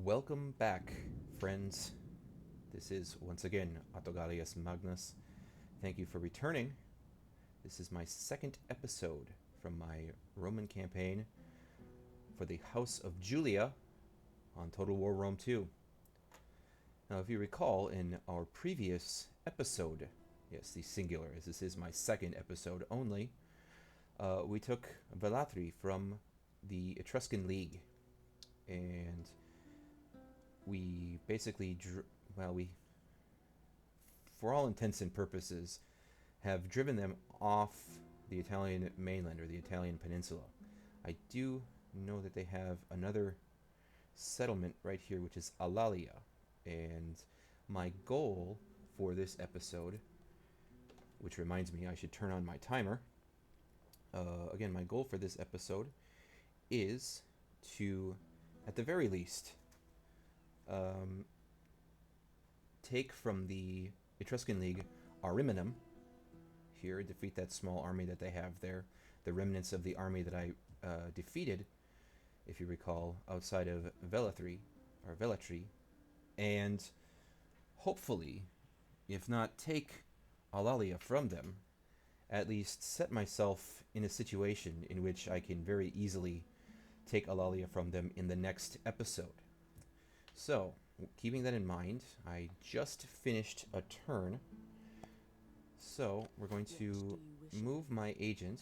Welcome back, friends. This is once again Ahdohgahlius Magnus. Thank you for returning. This is my second episode from my Roman campaign for the House of Julia on Total War Rome 2. Now, if you recall, in our previous episode, yes, the singular, as this is my second episode only, we took Velatri from the Etruscan League, and we basically, for all intents and purposes, have driven them off the Italian mainland or the Italian peninsula. I do know that they have another settlement right here, which is Alalia, and my goal for this episode, which reminds me I should turn on my timer. Again, my goal for this episode is to, at the very least, take from the Etruscan League Ariminum here, defeat that small army that they have there, the remnants of the army that I defeated, if you recall, outside of Velatri, and hopefully, if not take Alalia from them, at least set myself in a situation in which I can very easily take Alalia from them in the next episode. So, keeping that in mind, I just finished a turn. So, we're going to move my agent,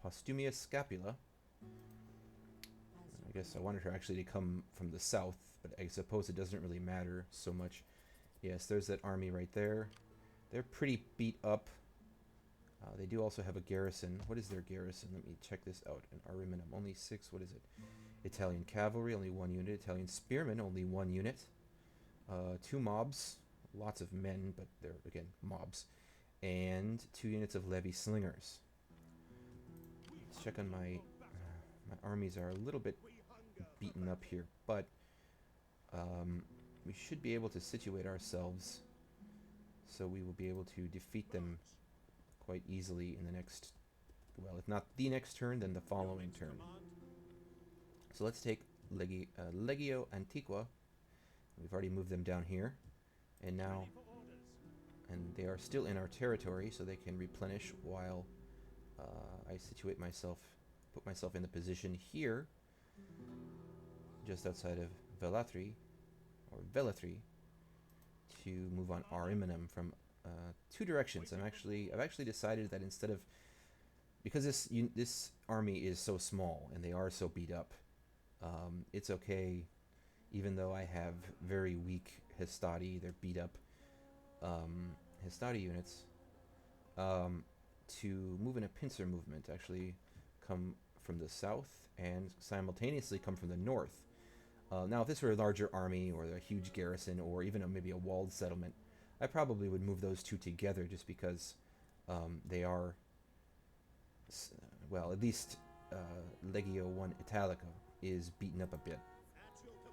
Postumia Scapula. I guess I wanted her actually to come from the south, but I suppose it doesn't really matter so much. Yes, there's that army right there. They're pretty beat up. They do also have a garrison. What is their garrison? Let me check this out. An Ariminum, only 6, what is it? Italian cavalry, only 1 unit. Italian spearmen, only 1 unit. 2 mobs, lots of men, but they're, again, mobs. And 2 units of levy slingers. Let's check on my armies are a little bit beaten up here, but we should be able to situate ourselves so we will be able to defeat them quite easily in the next, well, if not the next turn, then the following turn. So let's take Legio Antiqua. We've already moved them down here, and now, and they are still in our territory, so they can replenish while I situate myself, put myself in the position here, just outside of Velatri, to move on Ariminum from 2 directions. I've actually decided that instead of, because this army is so small and they are so beat up, it's okay, even though I have very weak Hastati, they're beat up Hastati units, to move in a pincer movement, actually come from the south and simultaneously come from the north. Now, if this were a larger army or a huge garrison or even maybe a walled settlement, I probably would move those 2 together just because they are, well, at least Legio 1 Italica is beaten up a bit.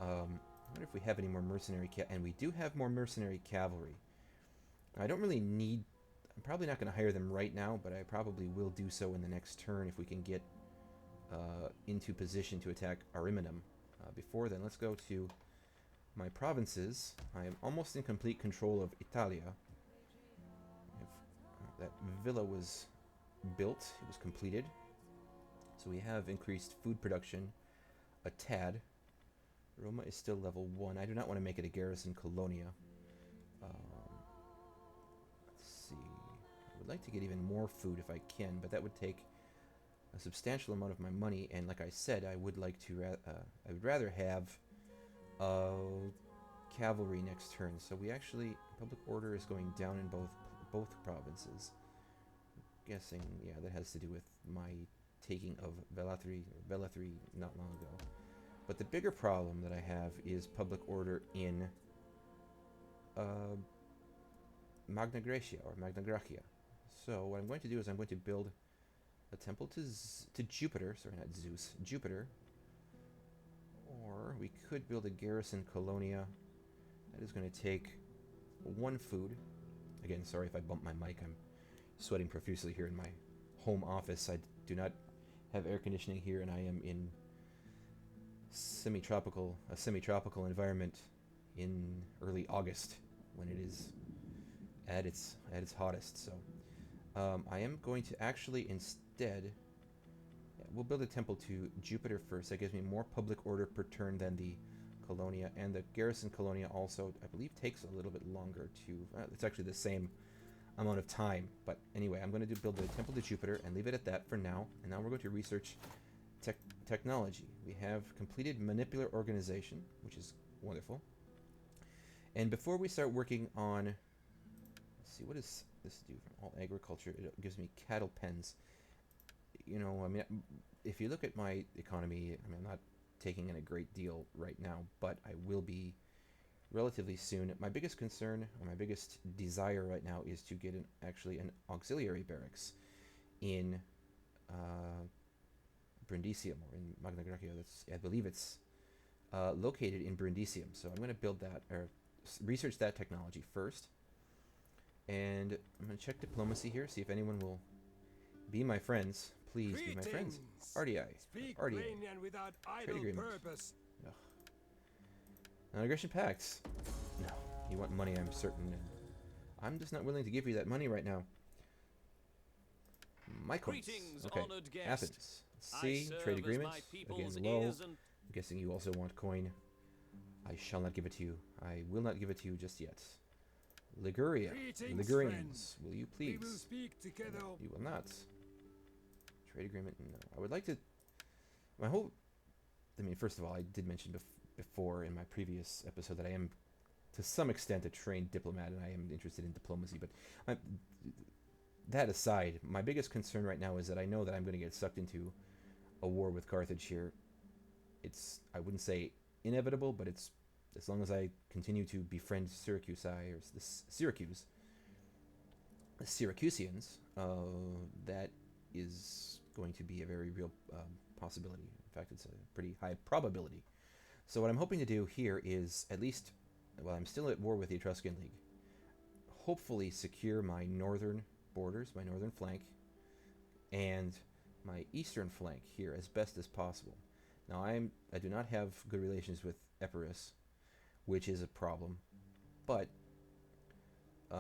I wonder if we have any more mercenary and we do have more mercenary cavalry. I don't really need, I'm probably not going to hire them right now, but I probably will do so in the next turn if we can get into position to attack Ariminum. Before then, let's go to my provinces. I am almost in complete control of Italia. That villa was built, it was completed. So we have increased food production a tad. Roma is still level 1. I do not want to make it a garrison colonia. Let's see. I would like to get even more food if I can, but that would take a substantial amount of my money, and like I said, I would like to I would rather have cavalry next turn. So we actually, public order is going down in both provinces. I'm guessing, yeah, that has to do with my taking of Velatri not long ago. But the bigger problem that I have is public order in Magna Graecia or Magna Graecia. So what I'm going to do is I'm going to build a temple to Jupiter, sorry, not Zeus, Jupiter. Or we could build a garrison colonia. That is going to take 1 food. Again, sorry if I bump my mic, I'm sweating profusely here in my home office. I do not have air conditioning here, and I am in semi-tropical environment in early August when it is at its hottest. So I am going to actually instead we'll build a temple to Jupiter first. That gives me more public order per turn than the Colonia, and the Garrison Colonia also, I believe, takes a little bit longer to... it's actually the same amount of time. But anyway, I'm going to build a temple to Jupiter and leave it at that for now. And now we're going to research technology. We have completed manipular organization, which is wonderful. And before we start working on... Let's see, what does this do for all agriculture? It gives me cattle pens. You know, I mean, if you look at my economy, I mean, I'm not taking in a great deal right now, but I will be relatively soon. My biggest concern, or my biggest desire right now, is to get actually an auxiliary barracks in Brundisium, or in Magna Graecia. I believe it's located in Brundisium. So I'm going to build that, or research that technology first. And I'm going to check diplomacy here, see if anyone will be my friends. Please be my friends. RDI. RDA. Trade agreement. Non-aggression pacts. No. You want money, I'm certain. And I'm just not willing to give you that money right now. My coins. Okay. Athens. C. Trade agreement. Again, low. I'm guessing you also want coin. I shall not give it to you. I will not give it to you just yet. Liguria. Ligurians. Will you please? We will speak together. You will not. Trade agreement? No. I would like to... My whole... I mean, first of all, I did mention before in my previous episode that I am, to some extent, a trained diplomat, and I am interested in diplomacy, but that aside, my biggest concern right now is that I know that I'm going to get sucked into a war with Carthage here. It's, I wouldn't say inevitable, but it's, as long as I continue to befriend Syracusi, or the Syracusians, that is going to be a very real possibility. In fact, it's a pretty high probability. So what I'm hoping to do here is, at least, while I'm still at war with the Etruscan League, hopefully secure my northern borders, my northern flank, and my eastern flank here as best as possible. Now, I do not have good relations with Epirus, which is a problem, but at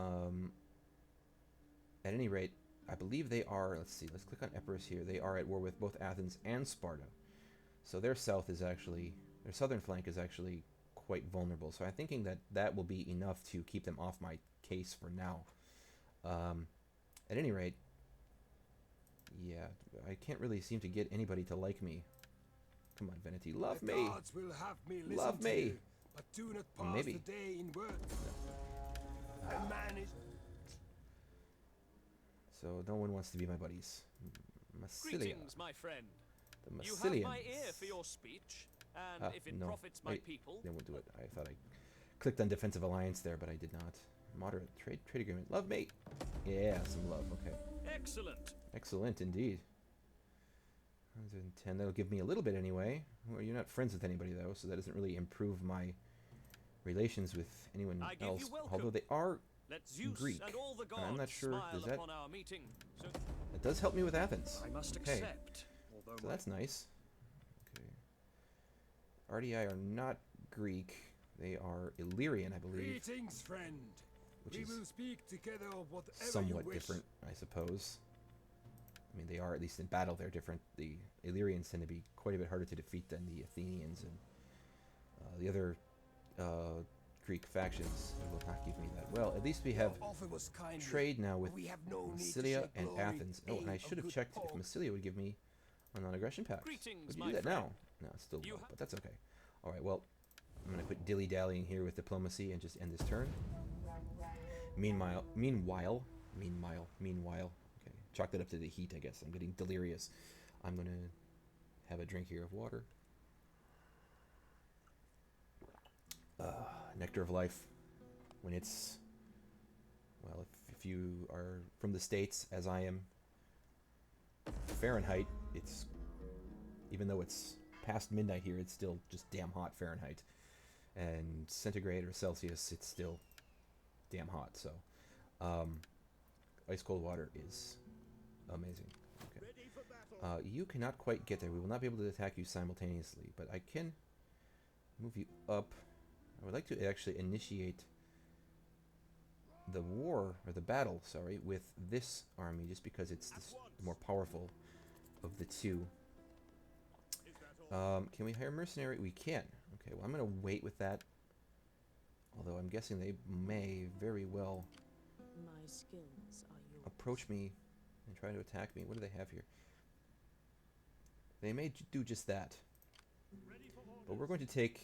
any rate, I believe they are, let's see, let's click on Epirus here. They are at war with both Athens and Sparta. So their south is actually, their southern flank is actually quite vulnerable. So I'm thinking that that will be enough to keep them off my case for now. At any rate, yeah, I can't really seem to get anybody to like me. Come on, Veneti, love me. Will have me Love me. you, but do not pass Maybe. the day in words. A man is... So no one wants to be my buddies. Massilia. Greetings, my friend. The You Massilians. have my ear for your speech, and if it profits my people... They won't do it. I thought I clicked on defensive alliance there, but I did not. Moderate trade agreement. Love me. Yeah, some love. Okay. Excellent. Excellent indeed. 110. That'll give me a little bit anyway. Well, you're not friends with anybody though, so that doesn't really improve my relations with anyone I give else. you welcome. Although they are Let Zeus Greek. and all the gods I'm not sure. smile Does that? upon our meeting. So That does help me with Athens. I must Okay. accept. Although So that's nice. Okay. RDI are not Greek. They are Illyrian, I believe, Greetings, friend. which We is will speak together whatever somewhat you wish. different, I suppose. I mean, they are, at least in battle, they're different. The Illyrians tend to be quite a bit harder to defeat than the Athenians, and the other Greek factions will not give me that. Well, at least we have Your offer was kindly, trade now with but we have no need to Massilia shed and glory, Athens. Oh, and aim I of should have good checked if folk. Massilia would give me a non-aggression pact. Greetings, Would you my do that friend. now? No, it's still You low, ha- but that's okay. All right, well, I'm going to quit dilly-dallying here with diplomacy and just end this turn. Meanwhile, okay, chalk that up to the heat, I guess. I'm getting delirious. I'm going to have a drink here of water. Nectar of life. When it's, well, if you are from the States, as I am, Fahrenheit, it's, even though it's past midnight here, it's still just damn hot Fahrenheit. And centigrade or Celsius, it's still damn hot. So, ice cold water is amazing. Okay. You cannot quite get there. We will not be able to attack you simultaneously, but I can move you up. I would like to actually initiate the war, or the battle, sorry, with this army, just because it's the more powerful of the two. Can we hire mercenary? We can. Okay, well, I'm going to wait with that. Although I'm guessing they may very well My skills are yours. approach me and try to attack me. What do they have here? They may do just that. But we're going to take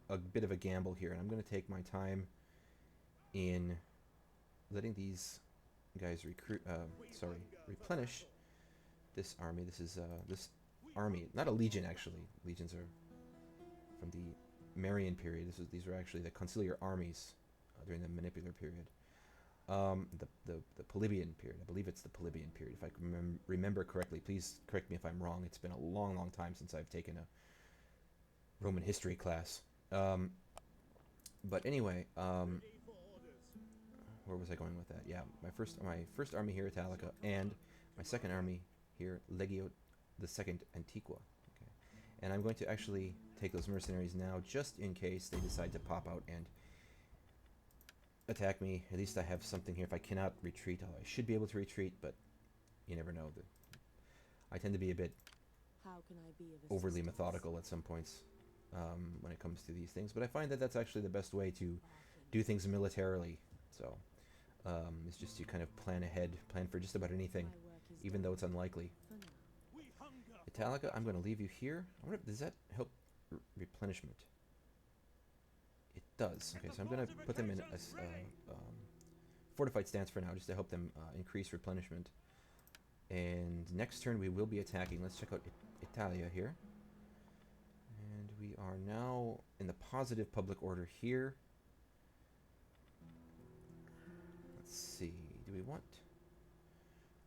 a bit of a gamble here, and I'm going to take my time in letting these guys replenish this army. This is this army, not a legion actually. Legions are from the Marian period. These were actually the conciliar armies during the Manipular period. The Polybian period. I believe it's the Polybian period, if I can remember correctly. Please correct me if I'm wrong. It's been a long, long time since I've taken a Roman history class. But anyway, where was I going with that? Yeah, my first army here, Italica, and my second army here, Legio II Antiqua. Okay, and I'm going to actually take those mercenaries now, just in case they decide to pop out and attack me. At least I have something here. If I cannot retreat, I should be able to retreat, but you never know. I tend to be a bit overly methodical at some points when it comes to these things, but I find that that's actually the best way to do things militarily. So it's just to kind of plan ahead, plan for just about anything, even though it's unlikely. Italica, I'm going to leave you here. I wonder, does that help replenishment? It does. Okay, so I'm going to put them in a fortified stance for now, just to help them increase replenishment. And next turn we will be attacking. Let's check out Italia here. And we are now in the positive public order here. Let's see. Do we want...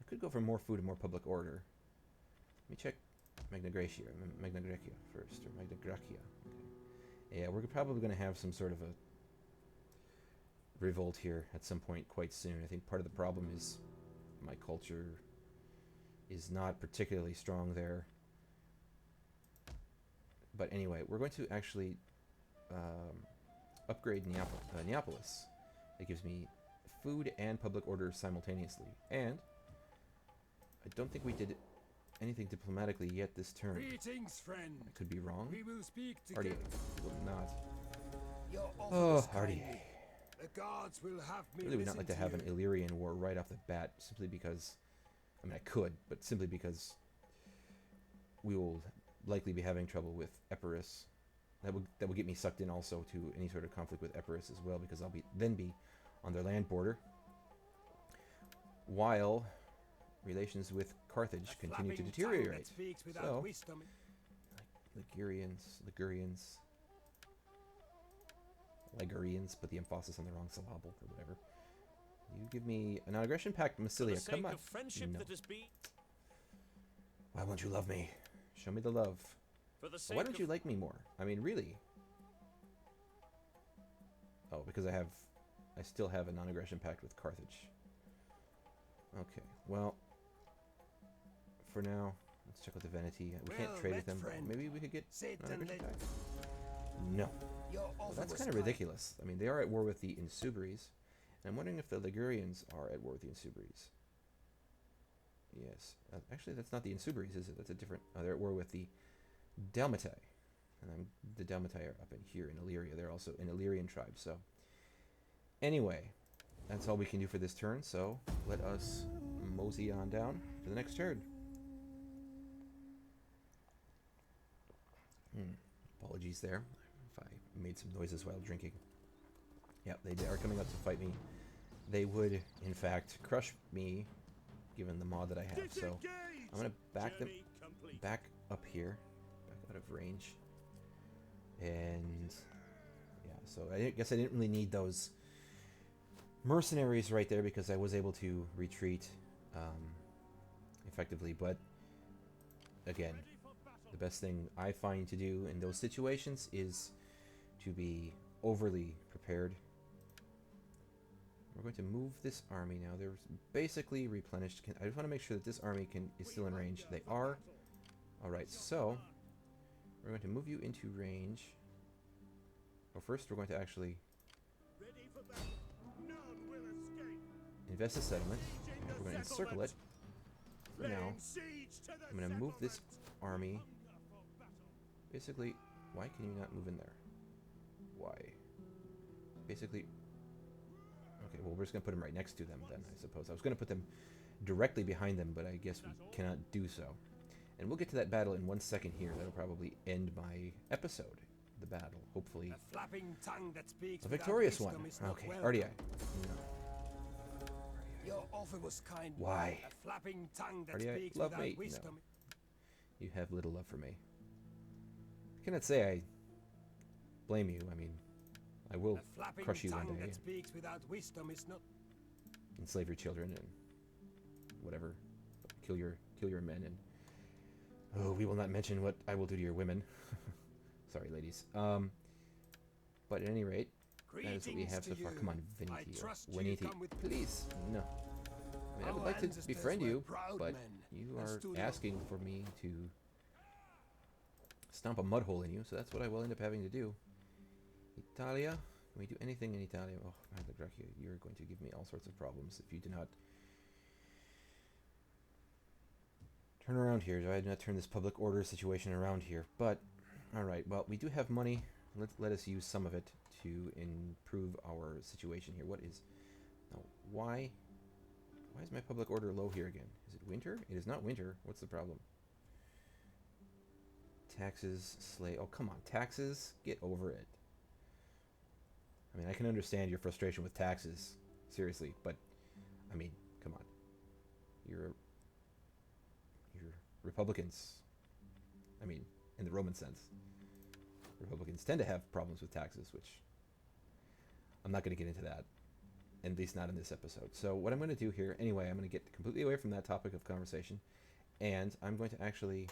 I could go for more food and more public order. Let me check Magna Graecia first, or Magna Graecia. Okay. Yeah, we're probably going to have some sort of a revolt here at some point quite soon. I think part of the problem is my culture is not particularly strong there. But anyway, we're going to actually upgrade Neapolis. It gives me food and public order simultaneously. And I don't think we did anything diplomatically yet this turn. Greetings, friend. I could be wrong. We will speak Artie together. will not. Your Oh, offers Artie. kindly. The guards will have me Really would not like to have an you. Illyrian war right off the bat, simply because... I mean, I could, but simply because we will likely be having trouble with Epirus. That would get me sucked in also to any sort of conflict with Epirus as well, because I'll then be on their land border, while relations with Carthage continue to deteriorate. So, Ligurians, put the emphasis on the wrong syllable or whatever. You give me an aggression pact, Massilia. Come on. No. Why won't you love me? Show me the love. Why don't you like me more? I mean, really? Oh, because I still have a non-aggression pact with Carthage. Okay, well, for now, let's check with the Veneti. We can't trade with them. Maybe we could get non-aggression pact? No. Well, that's kind of ridiculous. I mean, they are at war with the Insubres. And I'm wondering if the Ligurians are at war with the Insubres. Yes. Actually, that's not the Insubres, is it? That's a different... Oh, they're at war with the Dalmatai. And the Dalmatai are up in here in Illyria. They're also an Illyrian tribe, so... Anyway, that's all we can do for this turn, so let us mosey on down to the next turn. Apologies there if I made some noises while drinking. Yeah, they are coming up to fight me. They would, in fact, crush me, given the mod that I have. So I'm going to back them back up here, back out of range. And yeah, so I guess I didn't really need those mercenaries right there because I was able to retreat effectively. But again, the best thing I find to do in those situations is to be overly prepared. We're going to move this army now. They're basically replenished. I just want to make sure that this army is still in range. They are. Alright, so We're going to move you into range. Well, first we're going to actually Ready for battle. None will escape. invest the settlement. Siege in the We're going to encircle it. For now, Laying siege to the I'm going to move this settlement. army. Hunger for battle. Basically, why can you not move in there? Why? Basically, okay, well, we're just going to put them right next to them then, I suppose. I was going to put them directly behind them, but I guess we cannot do so. And we'll get to that battle in 1 second here. That'll probably end my episode, the battle, hopefully. A flapping tongue that speaks A without victorious one. wisdom is not Okay, welcome. RDI. No. Your offer was kind. Why? A flapping tongue that RDI, speaks love without me? wisdom. No. You have little love for me. I cannot say I blame you. I mean, I will A flapping crush you one tongue day, that speaks without wisdom is not. enslave your children and whatever, kill your men, and oh, we will not mention what I will do to your women. Sorry, ladies. But at any rate, that is what we have so far. Come on, Viniti or Winiti, please. No. I mean, I would like to befriend you, but you are asking for me to stomp a mud hole in you, so that's what I will end up having to do. Italia? Can we do anything in Italia? Oh, Ahdohgahlius, you're going to give me all sorts of problems if you do not turn around here. I do not turn this public order situation around here. But, alright, well, we do have money. Let us use some of it to improve our situation here. What is... No, why is my public order low here again? Is it winter? It is not winter. What's the problem? Taxes, slay... Oh, come on. Taxes? Get over it. I mean, I can understand your frustration with taxes. Seriously. But, I mean, come on. You're Republicans. I mean, in the Roman sense. Republicans tend to have problems with taxes, which I'm not going to get into that. At least not in this episode. So what I'm going to do here, anyway, I'm going to get completely away from that topic of conversation. And I'm going to actually...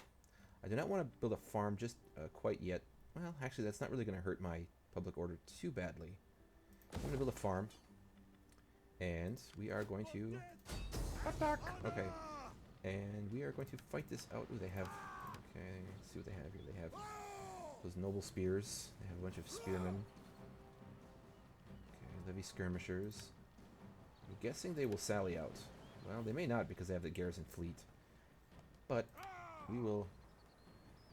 I do not want to build a farm just quite yet. Well, actually, that's not really going to hurt my public order too badly. I'm going to build a farm. And we are going to... Okay. And we are going to fight this out. Ooh, they have... Okay, let's see what they have here. They have those noble spears. They have a bunch of spearmen. Okay, levy skirmishers. I'm guessing they will sally out. Well, they may not because they have the garrison fleet. But we will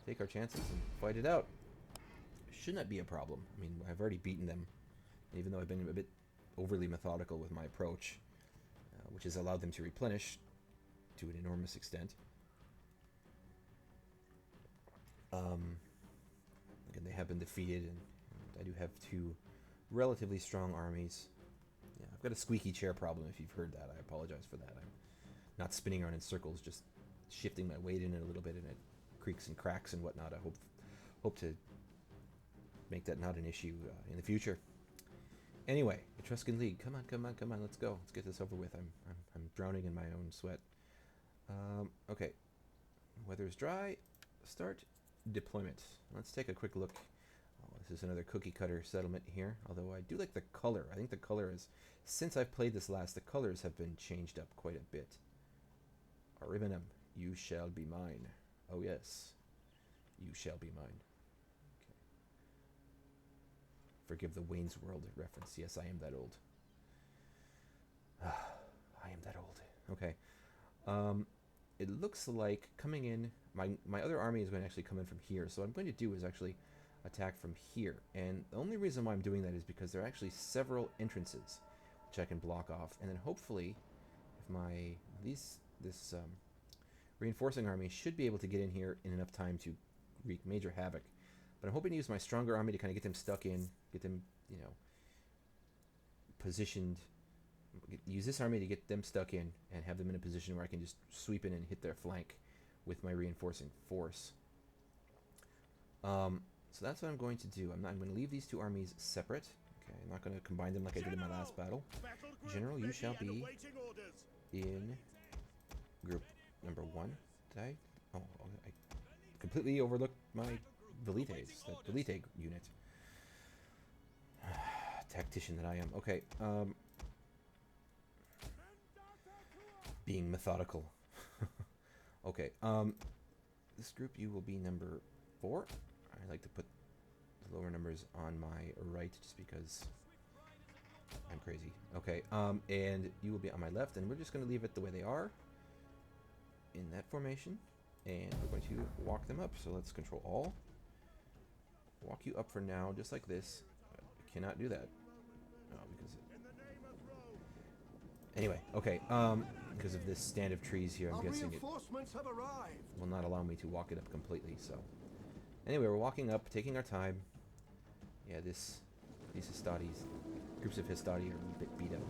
take our chances and fight it out. Should not be a problem. I mean, I've already beaten them. Even though I've been a bit overly methodical with my approach, which has allowed them to replenish to an enormous extent. Again, they have been defeated, and I do have two relatively strong armies. Yeah, I've got a squeaky chair problem, if you've heard that. I apologize for that. I'm not spinning around in circles, just shifting my weight in it a little bit, and it creaks and cracks and whatnot. I hope to make that not an issue in the future. Anyway, Etruscan League, come on, let's go. Let's get this over with. I'm drowning in my own sweat. Okay, weather is dry. Start deployment. Let's take a quick look. Oh, this is another cookie cutter settlement here, although I do like the color. I think the color is, since I've played this last, the colors have been changed up quite a bit. Ariminum, you shall be mine. Oh yes, you shall be mine. Okay. Forgive the Wayne's World reference. Yes, I am that old. I am that old. Okay. It looks like coming in, my other army is going to actually come in from here. So what I'm going to do is actually attack from here. And the only reason why I'm doing that is because there are actually several entrances which I can block off. And then hopefully, if this reinforcing army should be able to get in here in enough time to wreak major havoc. But I'm hoping to use my stronger army to kind of get them stuck in, get them, you know, positioned. Use this army to get them stuck in and have them in a position where I can just sweep in and hit their flank with my reinforcing force. So that's what I'm going to do. I'm going to leave these two armies separate. Okay, I'm not going to combine them like I did in my last battle. General, you shall be in group number 1. Did I? Oh, I completely overlooked my Velites, that Velite unit. Tactician that I am. Okay, being methodical. Okay, this group, you will be number 4. I like to put the lower numbers on my right just because I'm crazy. Okay, and you will be on my left, and we're just going to leave it the way they are in that formation, and we're going to walk them up. So let's control all. Walk you up for now, just like this. I cannot do that. Because anyway, okay, because of this stand of trees here, I'm guessing it will not allow me to walk it up completely, so. Anyway, we're walking up, taking our time. Yeah, these Histadis, groups of Histadi are a bit beat up.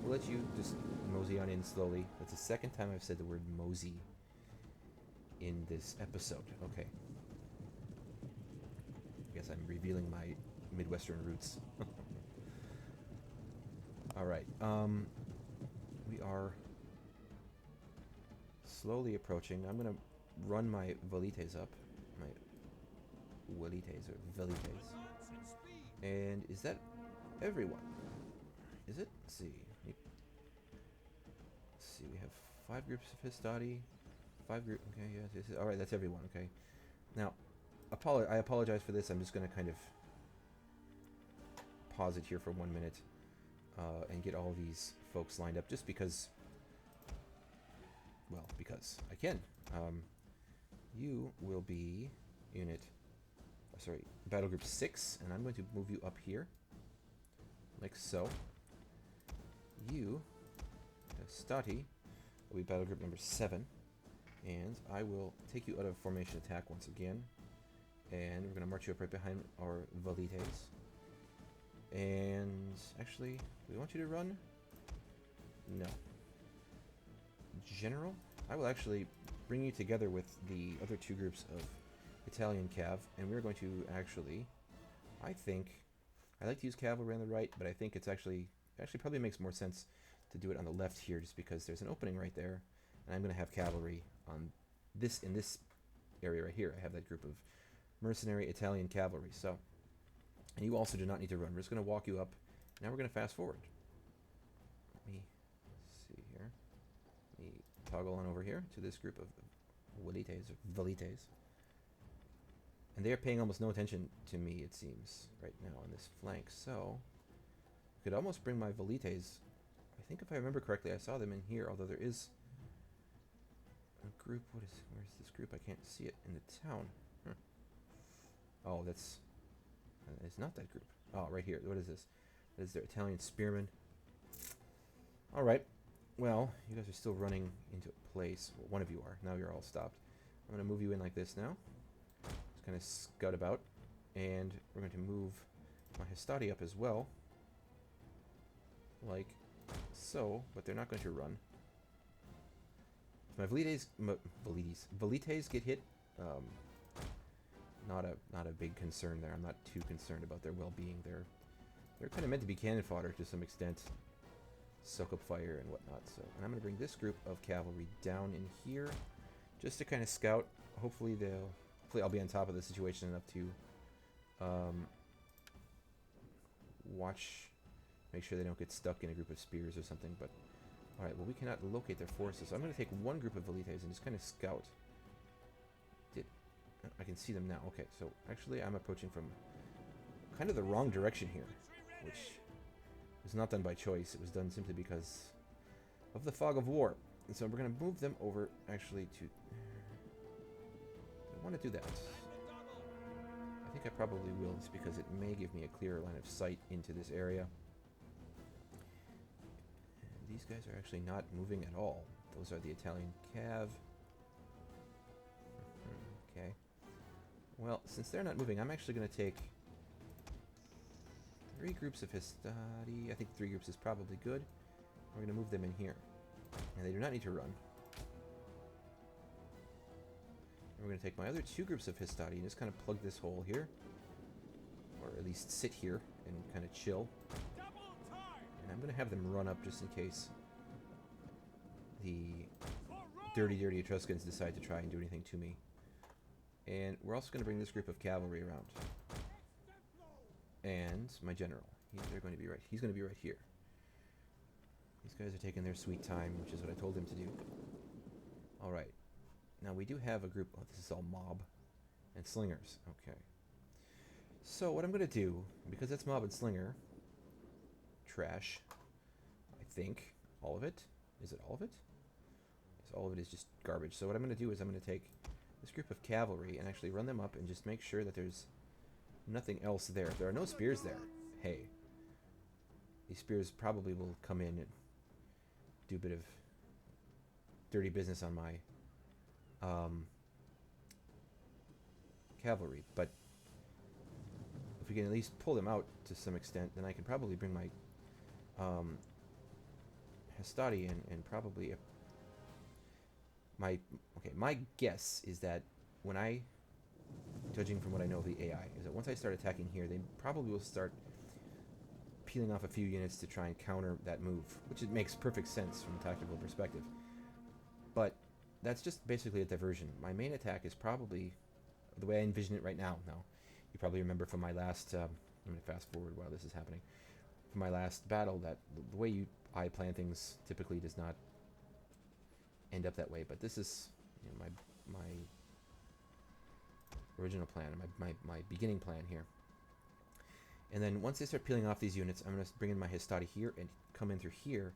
We'll let you just mosey on in slowly. That's the second time I've said the word mosey in this episode. Okay. I guess I'm revealing my Midwestern roots. Alright, we are slowly approaching. I'm going to run my velites up. My velites or velites. And is that everyone? Is it? Let's see. Let's see, we have 5 groups of Histadi. 5 groups. Okay, yeah. Alright, that's everyone. Okay. Now, I apologize for this. I'm just going to kind of pause it here for 1 minute and get all these folks lined up just because, well, because I can. You will be battle group 6, and I'm going to move you up here, like so. You, Stati, will be battle group number 7, and I will take you out of formation attack once again, and we're going to march you up right behind our velites. And actually, do we want you to run? No. General, I will actually bring you together with the other 2 groups of Italian cav, and we're going to actually, I like to use cavalry on the right, but I think it's actually probably makes more sense to do it on the left here, just because there's an opening right there, and I'm going to have cavalry on in this area right here. I have that group of mercenary Italian cavalry, so, and you also do not need to run. We're just going to walk you up. Now we're going to fast forward. Let me see here. Let me toggle on over here to this group of velites. And they are paying almost no attention to me, it seems, right now on this flank. So, I could almost bring my velites. I think if I remember correctly, I saw them in here, although there is a group. Where's this group? I can't see it in the town. Oh, it's not that group. Oh, right here. What is this? That is their Italian spearmen. Alright. Well, you guys are still running into place. Well, one of you are. Now you're all stopped. I'm going to move you in like this now. Just kind of scout about. And we're going to move my Histadi up as well. Like so. But they're not going to run. If my velites get hit, not a big concern there. I'm not too concerned about their well-being. They're kind of meant to be cannon fodder to some extent. Soak up fire and whatnot. So, and I'm going to bring this group of cavalry down in here, just to kind of scout. Hopefully I'll be on top of the situation enough to watch, make sure they don't get stuck in a group of spears or something. But all right, well, we cannot locate their forces, so I'm going to take one group of velites and just kind of scout. I can see them now. Okay, so actually I'm approaching from kind of the wrong direction here, which was not done by choice. It was done simply because of the fog of war. And so we're going to move them over actually to... I want to do that. I think I probably will, just because it may give me a clearer line of sight into this area. And these guys are actually not moving at all. Those are the Italian cav. Okay. Well, since they're not moving, I'm actually going to take 3 groups of Histadi. I think 3 groups is probably good. We're going to move them in here. And they do not need to run. And we're going to take my other 2 groups of Histadi and just kind of plug this hole here. Or at least sit here and kind of chill. And I'm going to have them run up just in case the dirty Etruscans decide to try and do anything to me. And we're also going to bring this group of cavalry around. And my general. He's going to be right here. These guys are taking their sweet time, which is what I told them to do. Alright. Now we do have a group... Oh, this is all mob and slingers. Okay. So what I'm going to do, because it's Mob and Slinger, trash, I think, all of it. Is it all of it? Yes, all of it is just garbage. So what I'm going to do is I'm going to take this group of cavalry and actually run them up and just make sure that there's nothing else there. If there are no spears there, hey, these spears probably will come in and do a bit of dirty business on my cavalry. But if we can at least pull them out to some extent, then I can probably bring my Hastati in and probably my guess is that when I, judging from what I know of the AI, is that once I start attacking here, they probably will start peeling off a few units to try and counter that move, which it makes perfect sense from a tactical perspective. But that's just basically a diversion. My main attack is probably, the way I envision it right now, you probably remember from my last, I'm going to fast forward while this is happening, from my last battle, that the way I plan things typically does not end up that way. But this is, you know, my original plan, my beginning plan here. And then once they start peeling off these units, I'm going to bring in my Hastati here and come in through here,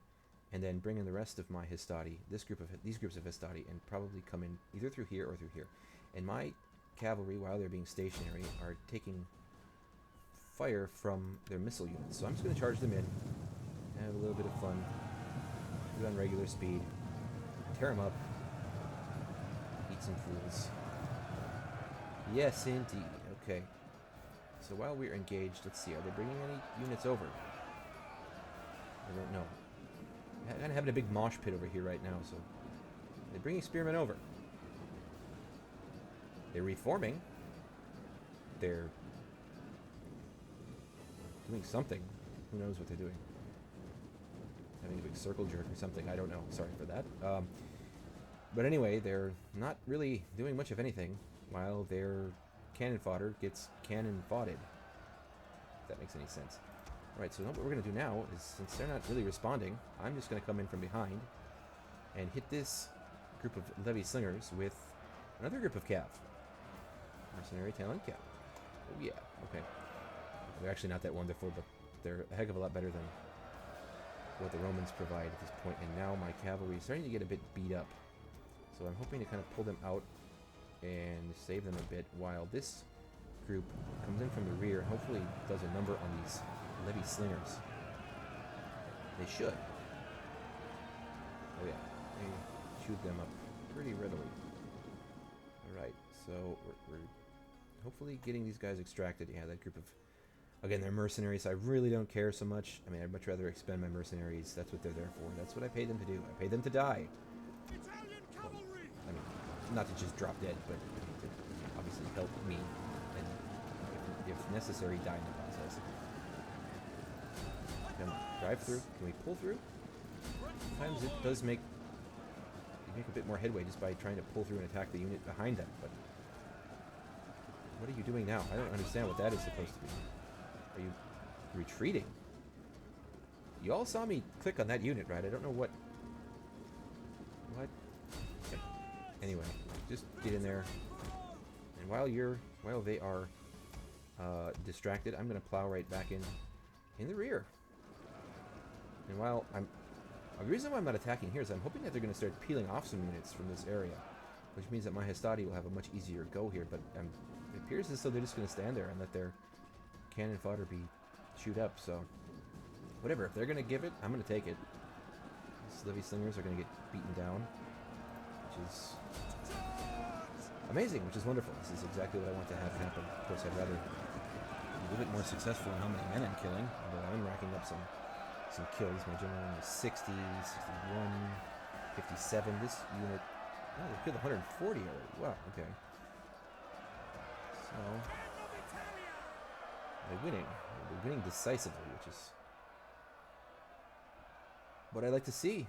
and then bring in the rest of my Hastati, these groups of Hastati, and probably come in either through here or through here. And my cavalry, while they're being stationary, are taking fire from their missile units. So I'm just going to charge them in, have a little bit of fun, do it on regular speed, tear them up, eat some fools. Yes, indeed. Okay. So while we're engaged, let's see, are they bringing any units over? I don't know. I'm kind of having a big mosh pit over here right now, so they're bringing spearmen over. They're reforming. They're doing something. Who knows what they're doing? Having a big circle jerk or something. I don't know. Sorry for that. But anyway, they're not really doing much of anything while their cannon fodder gets cannon fodded. If that makes any sense. Alright, so what we're going to do now is, since they're not really responding, I'm just going to come in from behind and hit this group of levy slingers with another group of cav. Mercenary talent cav. Oh yeah, okay. They're actually not that wonderful, but they're a heck of a lot better than what the Romans provide at this point. And now my cavalry is starting to get a bit beat up. So I'm hoping to kind of pull them out and save them a bit while this group comes in from the rear and hopefully does a number on these levy slingers. They should. Oh yeah, they chewed them up pretty readily. Alright, so we're hopefully getting these guys extracted. Yeah, that group of, again, they're mercenaries. I really don't care so much. I mean, I'd much rather expend my mercenaries. That's what they're there for. That's what I paid them to do. I paid them to die. Well, I mean, not to just drop dead, but to obviously help me and, if necessary, die in the process. Can we drive through? Can we pull through? Sometimes it does make a bit more headway just by trying to pull through and attack the unit behind them. But what are you doing now? I don't understand what that is supposed to be. Are you retreating? You all saw me click on that unit, right? I don't know what. Okay. Anyway, just get in there. And while they are distracted, I'm going to plow right back in the rear. And while the reason why I'm not attacking here is I'm hoping that they're going to start peeling off some units from this area, which means that my Hastati will have a much easier go here. But it appears as though they're just going to stand there and let their cannon fodder be chewed up. So whatever, if they're going to give it, I'm going to take it. These levy slingers are going to get beaten down, which is amazing, which is wonderful. This is exactly what I want to have happen. Of course, I'd rather be a little bit more successful in how many men I'm killing, although I'm racking up some kills. My general is 60, 61, 57. This unit, oh, they killed 140 already. Wow, okay. So they're winning. They're winning decisively, which is what I like to see.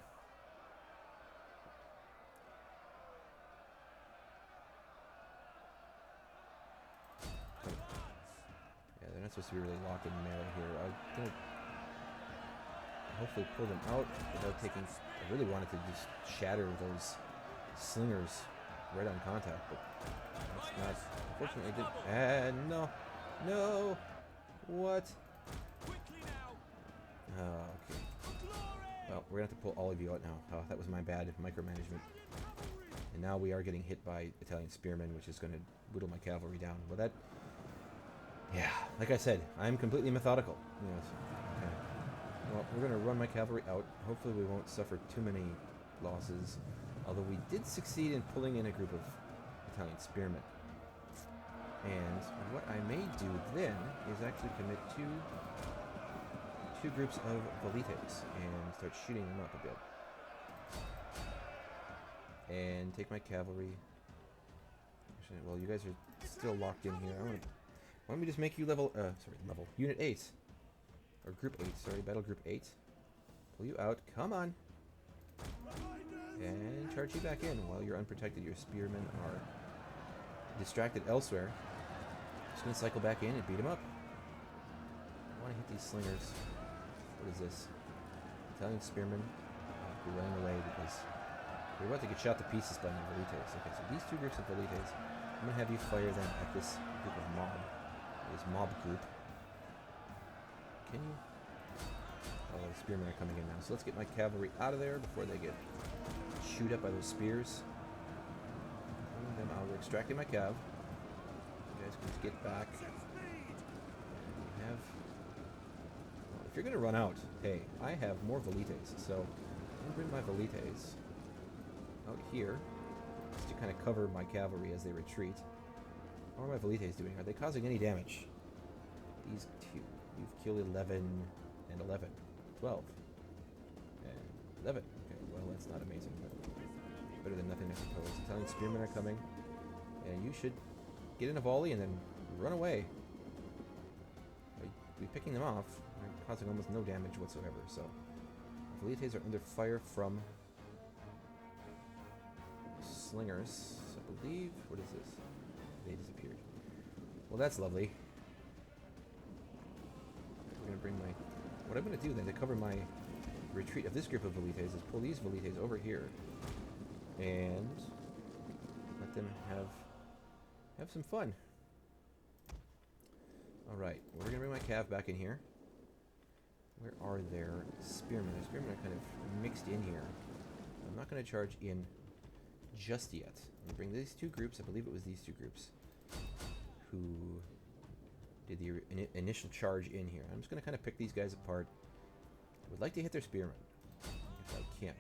Yeah, they're not supposed to be really locked in melee here. I'm gonna hopefully pull them out without taking. I really wanted to just shatter those slingers right on contact, but that's not. Unfortunately, I didn't. No. No! What? Quickly now. Okay. Well, we're gonna have to pull all of you out now. Oh, that was my bad micromanagement. And now we are getting hit by Italian spearmen, which is gonna whittle my cavalry down. Well, that... Yeah, like I said, I'm completely methodical. Yes. Okay. Well, we're gonna run my cavalry out. Hopefully we won't suffer too many losses. Although we did succeed in pulling in a group of Italian spearmen. And what I may do then is actually commit two groups of velites and start shooting them up a bit. And take my cavalry. Actually, well, you guys are still locked in here. Why don't we just make you level, Unit 8. Or Group 8, sorry, Battle Group 8. Pull you out, come on. And charge you back in while you're unprotected. Your spearmen are distracted elsewhere. Just gonna cycle back in and beat them up. I want to hit these slingers. What is this? Italian spearmen. We're running away because we're about to get shot to pieces by my velites. Okay, so these two groups of velites, I'm gonna have you fire them at this group of mob. This mob group. Can you? Oh, the spearmen are coming in now. So let's get my cavalry out of there before they get chewed up by those spears. And then I'll extract my cav. You guys can get back. We have... Well, if you're going to run out, hey, I have more velites. So I'm going to bring my velites out here just to kind of cover my cavalry as they retreat. What are my velites doing? Are they causing any damage? These two. You've killed 11 and 11. 12. And 11. Okay, well, that's not amazing, but better than nothing, I suppose. Italian spearmen are coming. And you should get in a volley and then run away. By picking them off, they're causing almost no damage whatsoever, so... Velites are under fire from... slingers, I believe. What is this? They disappeared. Well, that's lovely. We're going to bring my... What I'm going to do then to cover my retreat of this group of velites is pull these velites over here and let them have some fun. Alright, well, we're going to bring my cav back in here. Where are their spearmen? Their spearmen are kind of mixed in here. I'm not going to charge in just yet. I'm going to bring these two groups, I believe it was these two groups, who did the initial charge in here. I'm just going to kind of pick these guys apart. I would like to hit their spearmen, if I can.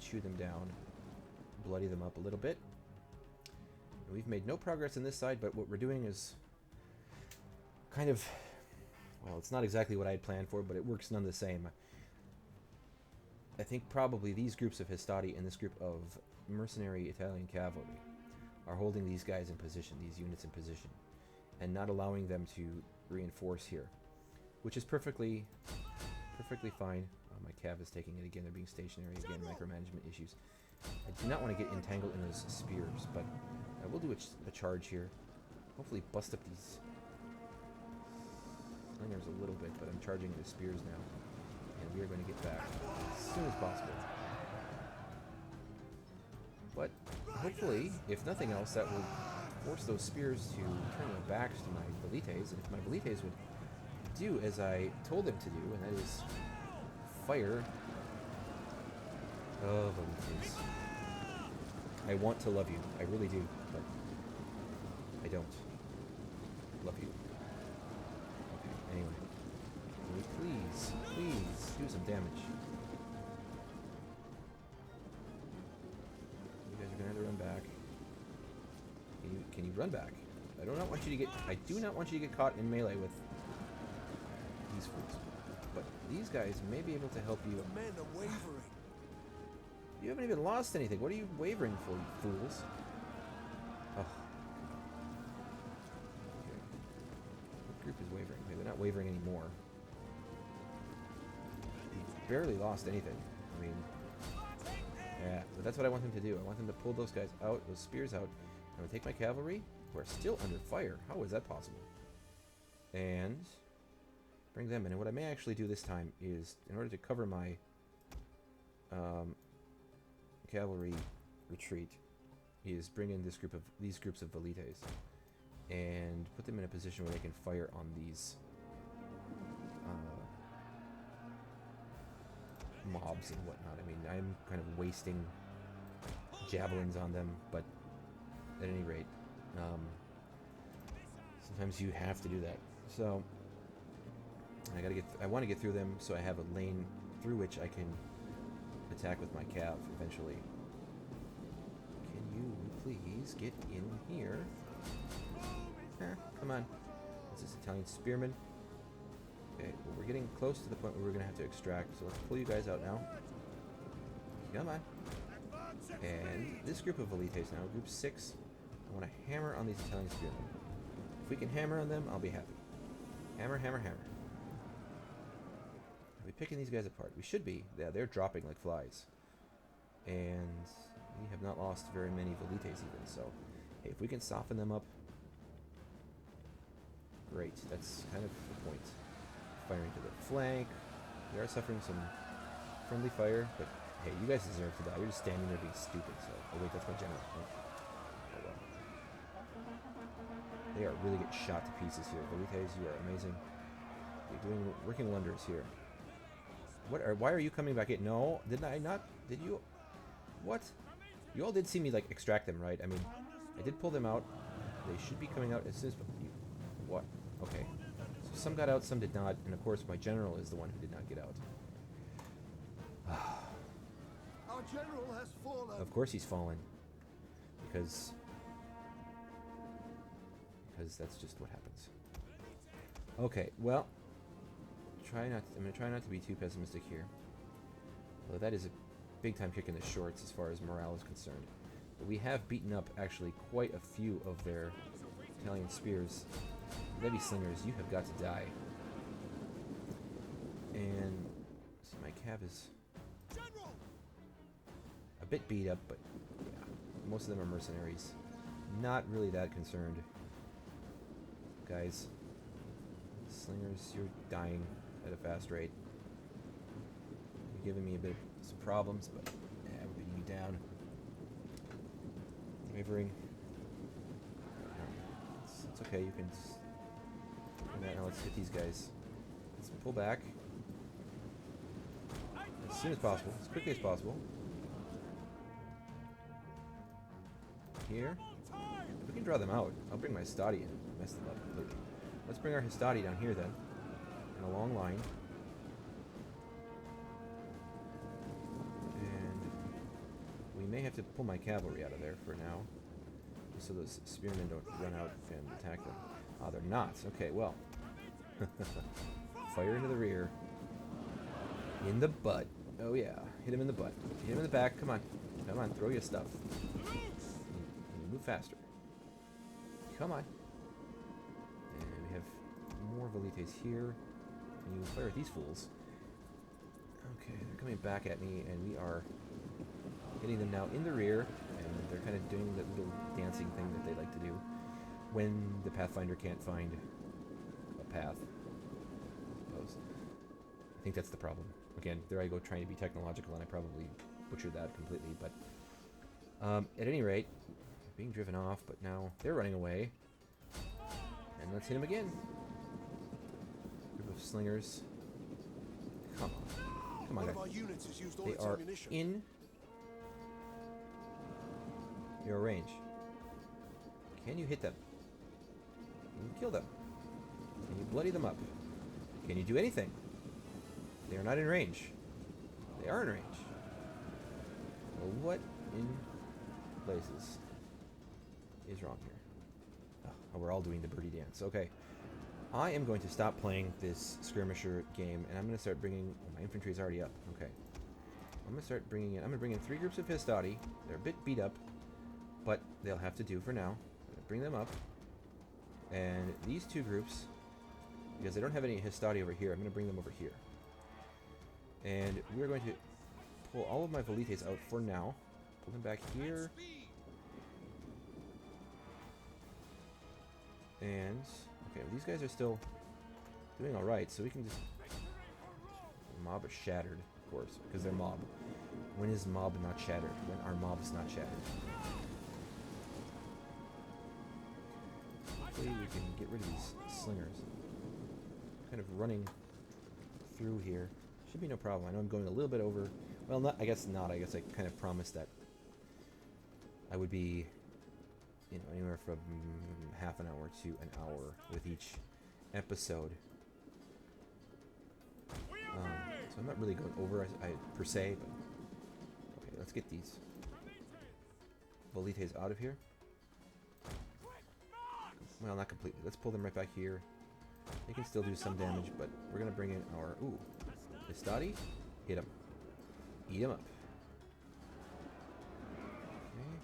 Chew them down, bloody them up a little bit. And we've made no progress on this side, but what we're doing is kind of, well, it's not exactly what I had planned for, but it works none the same. I think probably these groups of Hastati and this group of mercenary Italian cavalry are holding these guys in position, these units in position, and not allowing them to reinforce here, which is perfectly fine. My cav is taking it again. They're being stationary again. Micromanagement issues. I do not want to get entangled in those spears, but I will do a charge here. Hopefully bust up these slingers a little bit, but I'm charging the spears now, and we are going to get back as soon as possible. But hopefully, if nothing else, that will force those spears to turn their backs to my velites, and if my velites would do as I told them to do, and that is fire. Oh, velites. I want to love you. I really do, but I don't love you. Okay, anyway. Please do some damage. You guys are gonna have to run back. Can you run back? I do not want you to get caught in melee with these fools. But these guys may be able to help you. The men are wavering. You haven't even lost anything. What are you wavering for, you fools? Oh. Okay. What group is wavering? Okay, they're not wavering anymore. We've barely lost anything. I mean, yeah, but that's what I want them to do. I want them to pull those guys out, those spears out. I'm going to take my cavalry, who are still under fire. How is that possible? And bring them in. And what I may actually do this time is, in order to cover my cavalry retreat, is bring in these groups of velites and put them in a position where they can fire on these mobs and whatnot. I mean, I'm kind of wasting javelins on them, but at any rate, sometimes you have to do that. So I want to get through them, so I have a lane through which I can attack with my cav eventually. Can you please get in here? Come on. Is this Italian spearman? Okay, well, we're getting close to the point where we're going to have to extract, so let's pull you guys out now. Come on. And this group of elites now, group 6, I want to hammer on these Italian spearmen. If we can hammer on them, I'll be happy. Hammer, hammer, hammer. Are we picking these guys apart? We should be. Yeah, they're dropping like flies. And we have not lost very many velites even, so hey, if we can soften them up, great. That's kind of the point. Firing to the flank. We are suffering some friendly fire, but hey, you guys deserve to die. You're just standing there being stupid, so... Oh wait, that's my general. Oh well. They are really getting shot to pieces here. Velites, you are amazing. You're working wonders here. Why are you coming back in? No, did I not? Did you? What? You all did see me, like, extract them, right? I mean, I did pull them out. They should be coming out as soon as... What? Okay. So some got out, some did not, and of course my general is the one who did not get out. Our general has fallen. Of course he's fallen. Because that's just what happens. Okay, well, I'm going to try not to be too pessimistic here. Although that is a big-time kick in the shorts as far as morale is concerned. But we have beaten up, actually, quite a few of their Italian spears. Levy slingers, you have got to die. And see, my cav is a bit beat up, but yeah, most of them are mercenaries. Not really that concerned. Guys, slingers, you're dying at a fast rate. You're giving me a bit of some problems, but yeah, we're beating you down. Wavering. It's okay, you can just... Now let's hit these guys. Let's pull back. As soon as possible, as quickly as possible. Here. If we can draw them out, I'll bring my Histadi in. Mess them up completely. Let's bring our Histadi down here then. In a long line. And we may have to pull my cavalry out of there for now. So those spearmen don't run out and attack them. Ah, they're not. Okay, well. Fire into the rear. In the butt. Oh yeah. Hit him in the butt. Hit him in the back. Come on. Come on, throw your stuff. You move faster. Come on. And we have more velites here. Can you fire at these fools? Okay, they're coming back at me, and we are hitting them now in the rear, and they're kind of doing that little dancing thing that they like to do when the Pathfinder can't find a path. I suppose. I think that's the problem. Again, there I go trying to be technological, and I probably butchered that completely, but at any rate, they're being driven off, but now they're running away. And let's hit them again. Group of slingers. Come on. Come on, guys. They are in your range. Can you hit them? Can you kill them? Can you bloody them up? Can you do anything? They are not in range. They are in range. Well, what in places is wrong here? Oh, we're all doing the birdie dance. Okay. I am going to stop playing this skirmisher game, and I'm going to start bringing... Oh, my infantry is already up. Okay. I'm going to start bringing in... I'm going to bring in 3 groups of Histadi. They're a bit beat up, but they'll have to do for now. I'm going to bring them up. And these 2 groups, because I don't have any Histadi over here, I'm going to bring them over here. And we're going to pull all of my velites out for now. Pull them back here. And, okay, these guys are still doing alright, so we can just... The mob is shattered, of course, because they're mob. When is mob not shattered? When are mobs not shattered? hopefully we can get rid of these slingers. Kind of running through here. Should be no problem. I know I'm going a little bit over. Well, not. I guess not. I guess I kind of promised that I would be, you know, anywhere from half an hour to an hour with each episode. So I'm not really going over per se, but okay, let's get these Velites out of here. Well, not completely. Let's pull them right back here. They can still do some damage, but we're gonna bring in our Histati. Hit him. Eat him up. Okay.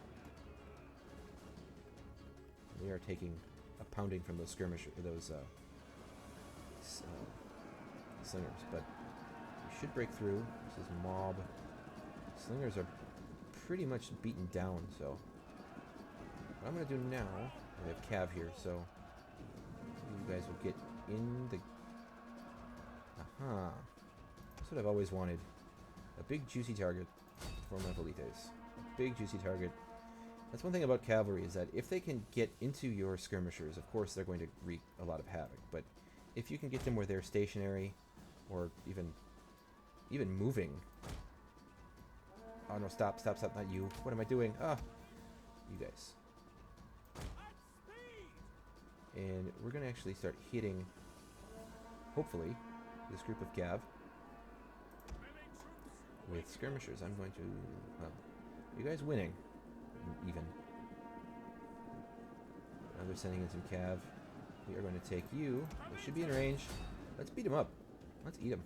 We are taking a pounding from those skirmishers, those slingers, but we should break through. This is mob. Slingers are pretty much beaten down, so what I'm gonna do now, we have Cav here, so you guys will get in the... Aha. That's what I've always wanted. A big juicy target for my Velites. A big juicy target. That's one thing about cavalry, is that if they can get into your skirmishers, of course they're going to wreak a lot of havoc, but if you can get them where they're stationary, or even moving... Oh no, stop, not you. What am I doing? Ah! You guys. And we're going to actually start hitting, hopefully, this group of Gav with skirmishers. I'm going to... Well, you guys winning. Even. Now they're sending in some Cav. We are going to take you. We should be in range. Let's beat him up. Let's eat him.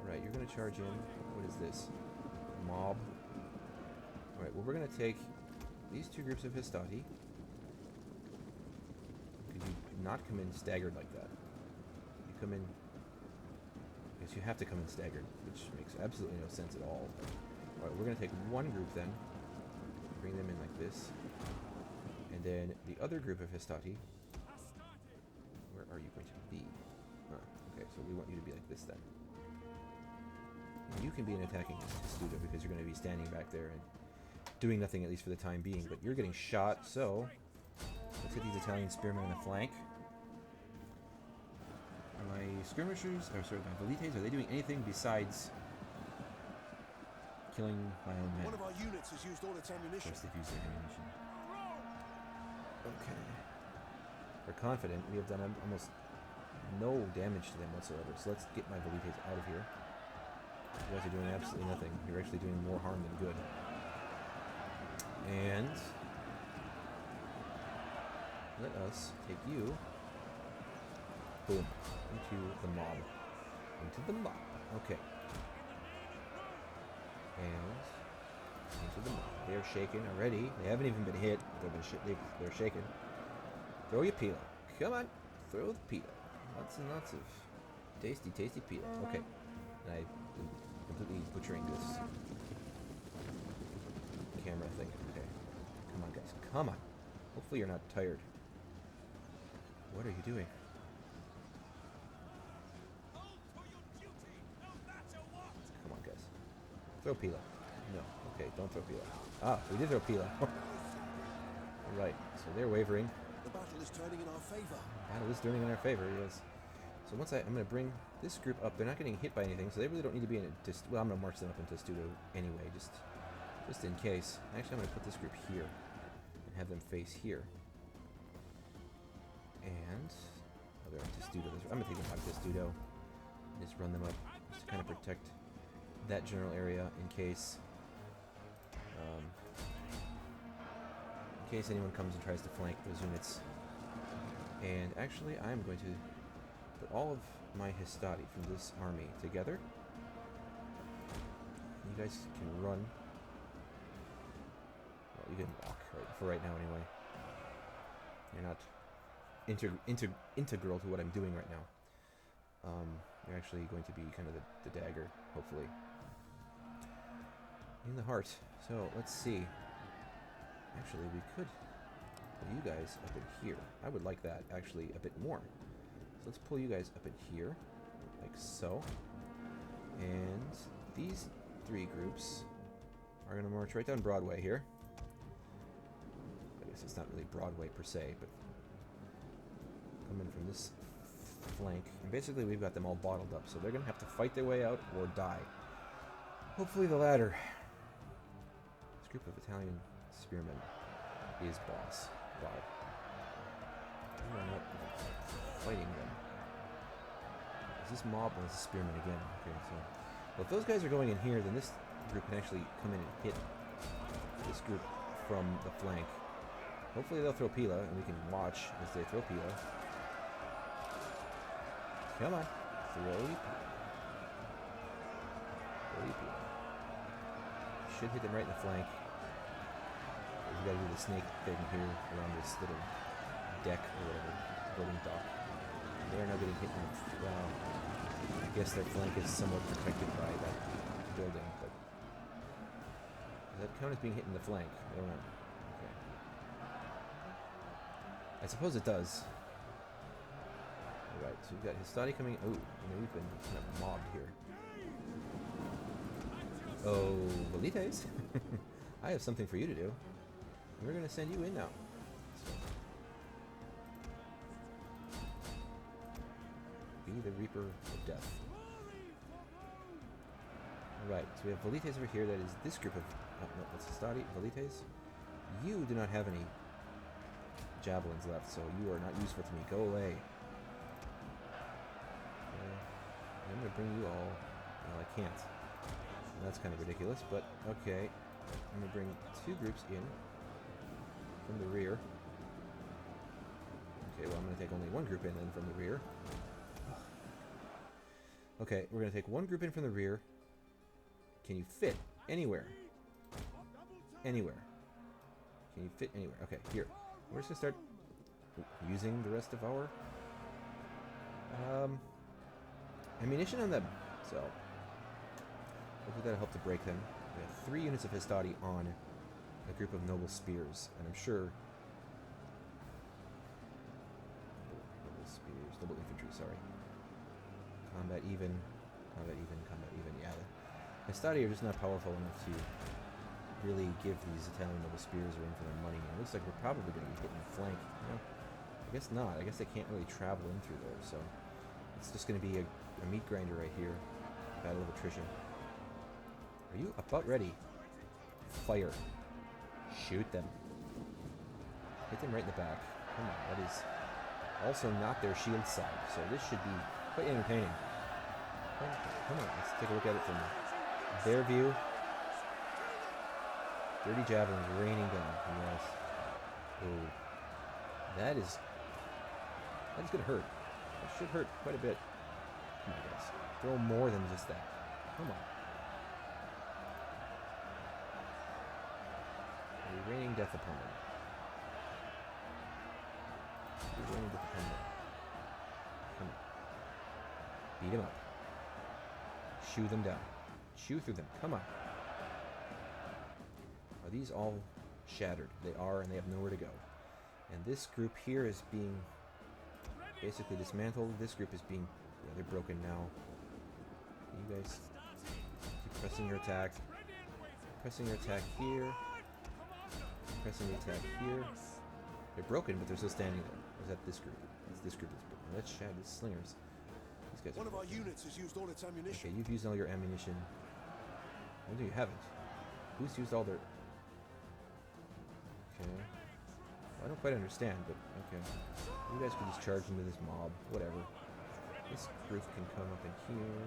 Alright, you're going to charge in. What is this? Mob. Alright, well, we're going to take these two groups of Histati. Could you not come in staggered like that? You come in... I guess you have to come in staggered, which makes absolutely no sense at all. Alright, we're going to take one group then. Bring them in like this. And then the other group of Histati. Where are you going to be? Okay, so we want you to be like this then. You can be an attacking student because you're going to be standing back there and doing nothing, at least for the time being, but you're getting shot, so let's hit these Italian spearmen on the flank. Are my skirmishers, or sorry, my Velites, are they doing anything besides killing my own men? One of our units has used all its ammunition. Of course they've used their ammunition. Okay. We're confident. We have done almost no damage to them whatsoever, so let's get my Velites out of here. You guys are doing absolutely nothing. You're actually doing more harm than good. And let us take you, boom, into the mob. Into the mob. Okay. And into the mob. They are shaken already. They haven't even been hit. They're shaken. Throw your pila. Come on. Throw the pila. Lots and lots of tasty, tasty pila. Okay. And I completely butchering this camera thing. Okay. Come on, guys. Come on. Hopefully you're not tired. What are you doing? Come on, guys. Throw Pila. No. Okay, don't throw Pila. Ah, we did throw Pila. Alright, so they're wavering. The battle is turning in our favor. Battle is turning in our favor, yes. So once I'm going to bring this group up. They're not getting hit by anything, so they really don't need to be in a... Well, I'm going to march them up into Testudo anyway, just in case. Actually, I'm going to put this group here and have them face here. And... Oh, they're in Testudo. I'm going to take them out of Testudo and just run them up just to kind of protect that general area in case... in case anyone comes and tries to flank those units. And actually, I'm going to put all of my Histati from this army together. You guys can run. Well, you can walk, right, for right now anyway. You're not integral to what I'm doing right now. You're actually going to be kind of the dagger, hopefully. In the heart. So, let's see. Actually, we could pull you guys up in here. I would like that, actually, a bit more. So let's pull you guys up in here, like so. And these three groups are going to march right down Broadway here. so it's not really Broadway per se, but come in from this flank. And basically we've got them all bottled up, so they're going to have to fight their way out or die. Hopefully the latter. This group of Italian spearmen is boss. Wow. I'm not fighting them. Is this mob or is this spearman again? Okay, so well, if those guys are going in here, then this group can actually come in and hit this group from the flank. Hopefully they'll throw Pila, and we can watch as they throw Pila. Come on. Throw Pila. Throw Pila. Should hit them right in the flank. We gotta do the snake thing here around this little deck or whatever, building dock. They are now getting hit in the, well, I guess their flank is somewhat protected by that building, but does that count as being hit in the flank? I don't know. Okay. I suppose it does. Alright, so we've got Histadi coming. Oh, we've been kind of mobbed here. Oh, Velites? I have something for you to do. We're going to send you in now. So. Be the Reaper of Death. Alright, so we have Velites over here. That is this group of... Oh, no, that's Histadi. Velites. You do not have any javelins left, so you are not useful to me. Go away. I'm going to bring you all... Well, I can't. That's kind of ridiculous, but okay. I'm going to bring two groups in from the rear. Okay, well, I'm going to take only one group in then from the rear. Okay, we're going to take one group in from the rear. Can you fit anywhere? Anywhere. Can you fit anywhere? Okay, here. We're just going to start using the rest of our ammunition on them. So, hopefully that'll help to break them. We have 3 units of Histadi on a group of noble spears, and I'm sure... Noble infantry, sorry. Combat even, combat even, combat even, yeah. The Histadi are just not powerful enough to really give these Italian noble spears a run for their money. It looks like we're probably going to be hitting the flank. No, I guess not. I guess they can't really travel in through there, so it's just going to be a meat grinder right here. Battle of attrition. Are you about ready? Fire. Shoot them. Hit them right in the back. Come on, that is also not their shield side, so this should be quite entertaining. Come on, let's take a look at it from their view. Dirty javelins raining down. Yes. Oh, that is going to hurt. That should hurt quite a bit. Come on, guys. Throw more than just that. Come on. You're raining death upon them. You're raining death upon them. Come on. Beat them up. Shoo them down. Chew through them. Come on. Are these all shattered? They are, and they have nowhere to go. And this group here is being basically dismantled. This group is being... Yeah, they're broken now. You guys keep pressing your attack. Pressing your attack here. Pressing your attack here. They're broken, but they're still standing there. Or is that this group? It's this group that's broken. Let's shed the slingers. These guys are One of our broken. units has used all its ammunition. Okay, you've used all your ammunition. No, you haven't. Who's used all their... Okay. Well, I don't quite understand, but okay. You guys can just charge into this mob. Whatever. This group can come up in here.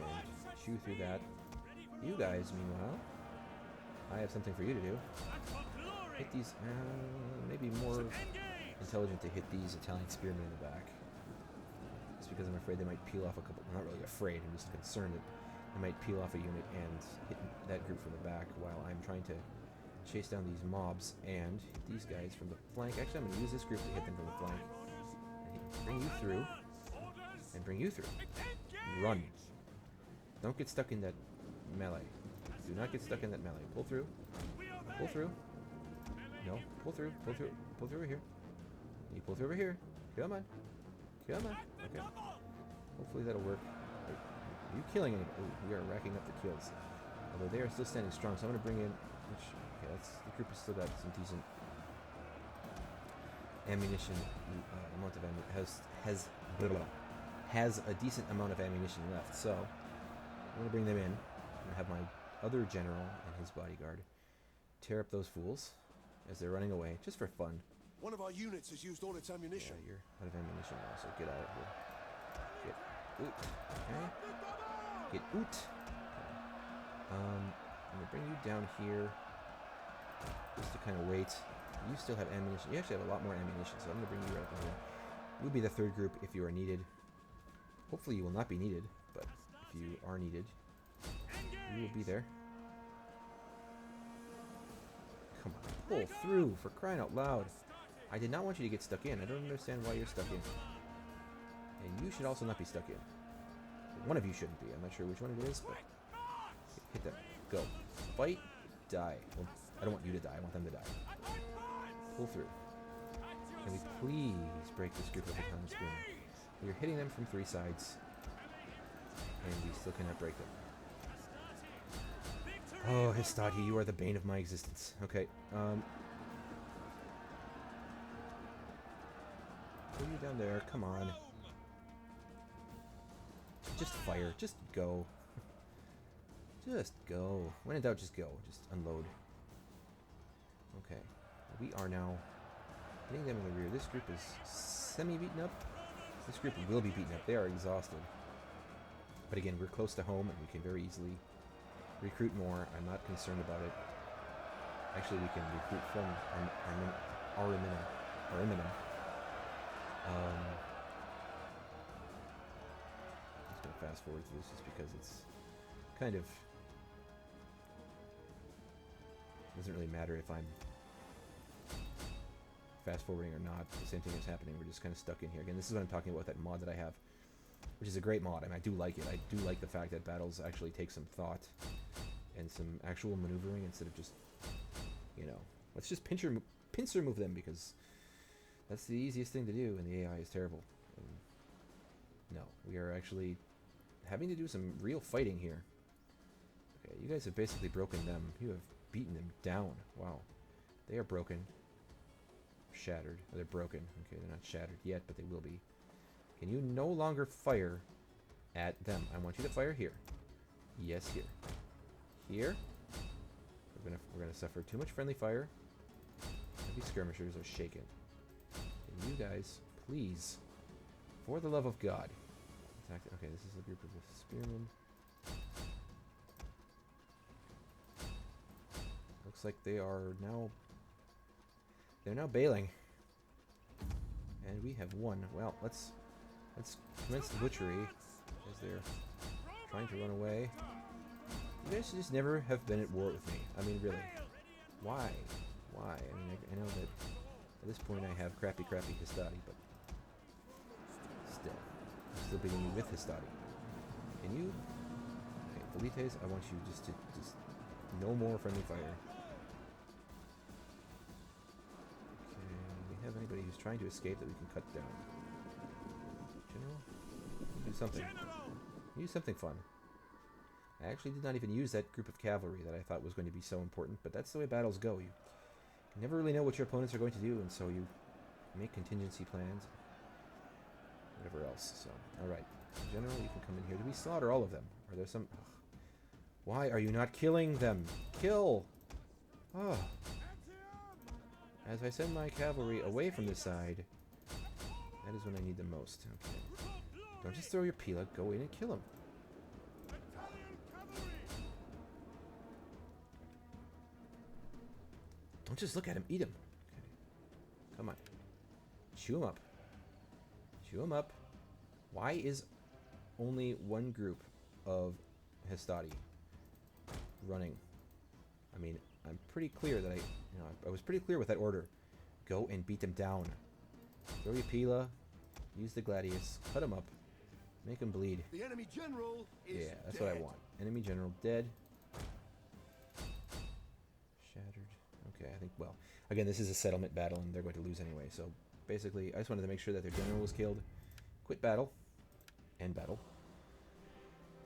And chew through that. You guys, meanwhile, I have something for you to do. Hit these... maybe more intelligent to hit these Italian spearmen in the back. Just because I'm afraid they might peel off a couple... I'm not really afraid, I'm just concerned that they might peel off a unit and hit that group from the back while I'm trying to chase down these mobs and hit these guys from the flank. Actually, I'm going to use this group to hit them from the flank. And bring you through. And bring you through. Run. Don't get stuck in that melee. Do not get stuck in that melee. Pull through. Pull through. No. Pull through. Pull through. Pull through over here. You pull through over here. Come on. Come on. Okay. Hopefully that'll work. Are you killing anybody? Ooh, we are racking up the kills. Although they are still standing strong, so I'm going to bring in... okay, Okay, the group has still got some decent ammunition. Amount of has a decent amount of ammunition left. So I'm gonna bring them in and have my other general and his bodyguard tear up those fools as they're running away, just for fun. One of our units has used all its ammunition. Yeah, you're out of ammunition now, so get out of here. Get oot. Okay. Get oot. Okay. I'm gonna bring you down here just to kind of wait. You still have ammunition. You actually have a lot more ammunition, so I'm gonna bring you right up here. You'll be the third group if you are needed. Hopefully you will not be needed, but if you are needed, you will be there. Come on, pull through, for crying out loud. I did not want you to get stuck in. I don't understand why you're stuck in. And you should also not be stuck in. One of you shouldn't be. I'm not sure which one it is, but hit them. Go. Fight. Die. Well, I don't want you to die. I want them to die. Pull through. Can we please break this group of the time spoon? We are hitting them from 3 sides, and we still cannot break them. Oh, Hastati, you are the bane of my existence. Okay, put you down there, come on. Just fire, just go. Just go. When in doubt, just go. Just unload. Okay, we are now hitting them in the rear. This group is semi-beaten up. This group will be beaten up. They are exhausted. But again, we're close to home, and we can very easily recruit more. I'm not concerned about it. Actually, we can recruit from Ariminum. I'm just going to fast forward through this just because it's kind of... doesn't really matter if I'm fast forwarding or not. The same thing is happening. We're just kind of stuck in here. Again, this is what I'm talking about, that mod that I have, which is a great mod. I mean, I do like it. I do like the fact that battles actually take some thought and some actual maneuvering instead of just, you know, let's just pincer move them, because that's the easiest thing to do, and the AI is terrible. And no, we are actually having to do some real fighting here. Okay, you guys have basically broken them. You have beaten them down. Wow. They are broken. Shattered. They're broken. Okay, they're not shattered yet, but they will be. Can you no longer fire at them? I want you to fire here. Yes, here. Here. We're gonna suffer too much friendly fire. Heavy skirmishers are shaken. Can you guys, please, for the love of God, attack? Okay, this is a group of the spearmen. Looks like they are now. They're now bailing, and we have won. Well, let's commence the butchery as they're trying to run away. You guys should just never have been at war with me. I mean, really. Why? Why? I mean, I know that at this point I have crappy Hastati, but still. I'm still beating you with Hastati. Can you? Okay, Velites, I want you just no more friendly fire. Have anybody who's trying to escape that we can cut down? General? Do something. Use something fun. I actually did not even use that group of cavalry that I thought was going to be so important, but that's the way battles go. You never really know what your opponents are going to do, and so you make contingency plans. Whatever else. So, alright. General, you can come in here. Do we slaughter all of them? Are there some... Ugh. Why are you not killing them? Kill! Oh. As I send my cavalry away from this side, that is when I need them most. Okay. Don't just throw your pila, go in and kill him. Don't just look at him, eat him. Okay. Come on. Chew him up. Chew him up. Why is only one group of Hastati running? I mean, I'm pretty clear that I was pretty clear with that order. Go and beat them down. Throw your pila, use the gladius, cut them up, make them bleed. The enemy general is yeah, that's dead. what I want. Enemy general dead. Shattered. Okay, I think, well, again, this is a settlement battle, and they're going to lose anyway. So basically, I just wanted to make sure that their general was killed. Quit battle. End battle.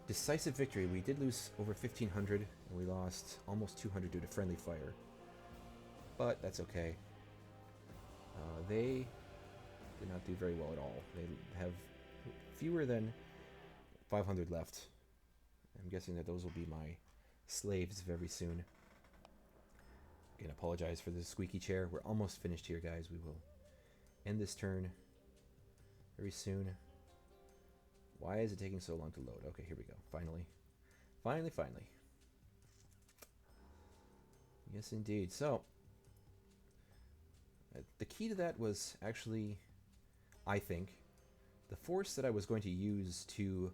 Decisive victory. We did lose over 1,500, and we lost almost 200 due to friendly fire. but that's okay. They did not do very well at all. They have fewer than 500 left. I'm guessing that those will be my slaves very soon. Again, apologize for the squeaky chair. We're almost finished here, guys. We will end this turn very soon. Why is it taking so long to load? Okay, here we go. Finally. Finally. Yes, indeed. So, the key to that was actually, I think, the force that I was going to use to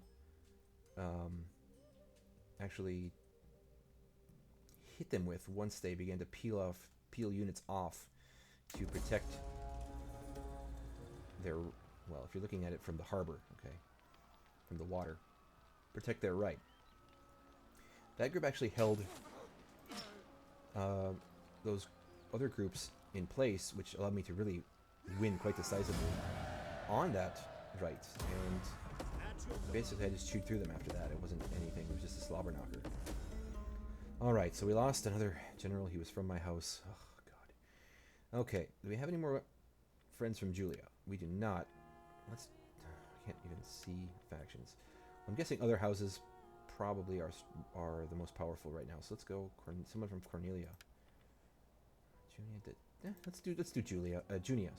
actually hit them with once they began to peel units off to protect their, well, if you're looking at it from the harbor, okay, from the water, protect their right. That group actually held those other groups in place, which allowed me to really win quite decisively on that right. And basically I just chewed through them after that. It wasn't anything, it was just a slobber knocker. Alright, so we lost another general. He was from my house. Oh, God. Okay, do we have any more friends from Julia? We do not. I can't even see factions. I'm guessing other houses probably are the most powerful right now. So let's go someone from Cornelia. Junia did. Let's do Julia. Junia.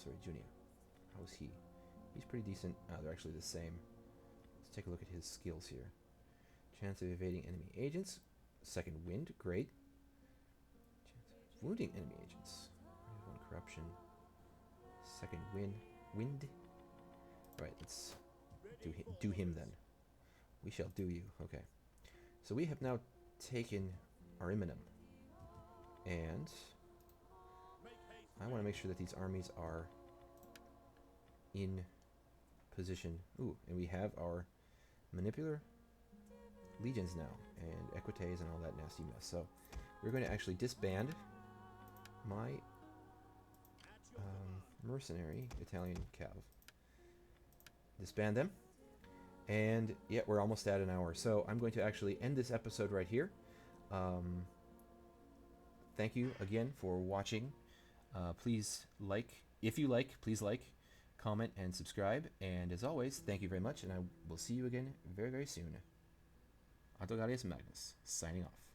How's he? He's pretty decent. They're actually the same. Let's take a look at his skills here. Chance of evading enemy agents. Second wind, great. Chance of wounding enemy agents. One corruption. Second wind. Right, let's do him then. We shall do you. Okay. So we have now taken Ariminum. And I want to make sure that these armies are in position. Ooh, and we have our manipular legions now, and equites and all that nasty mess. So we're going to actually disband my mercenary Italian cav. Disband them. And yeah, we're almost at an hour. So I'm going to actually end this episode right here. Thank you again for watching. Please please like, comment, and subscribe. And as always, thank you very much, and I will see you again very, very soon. Ahdohgahlius Magnus, signing off.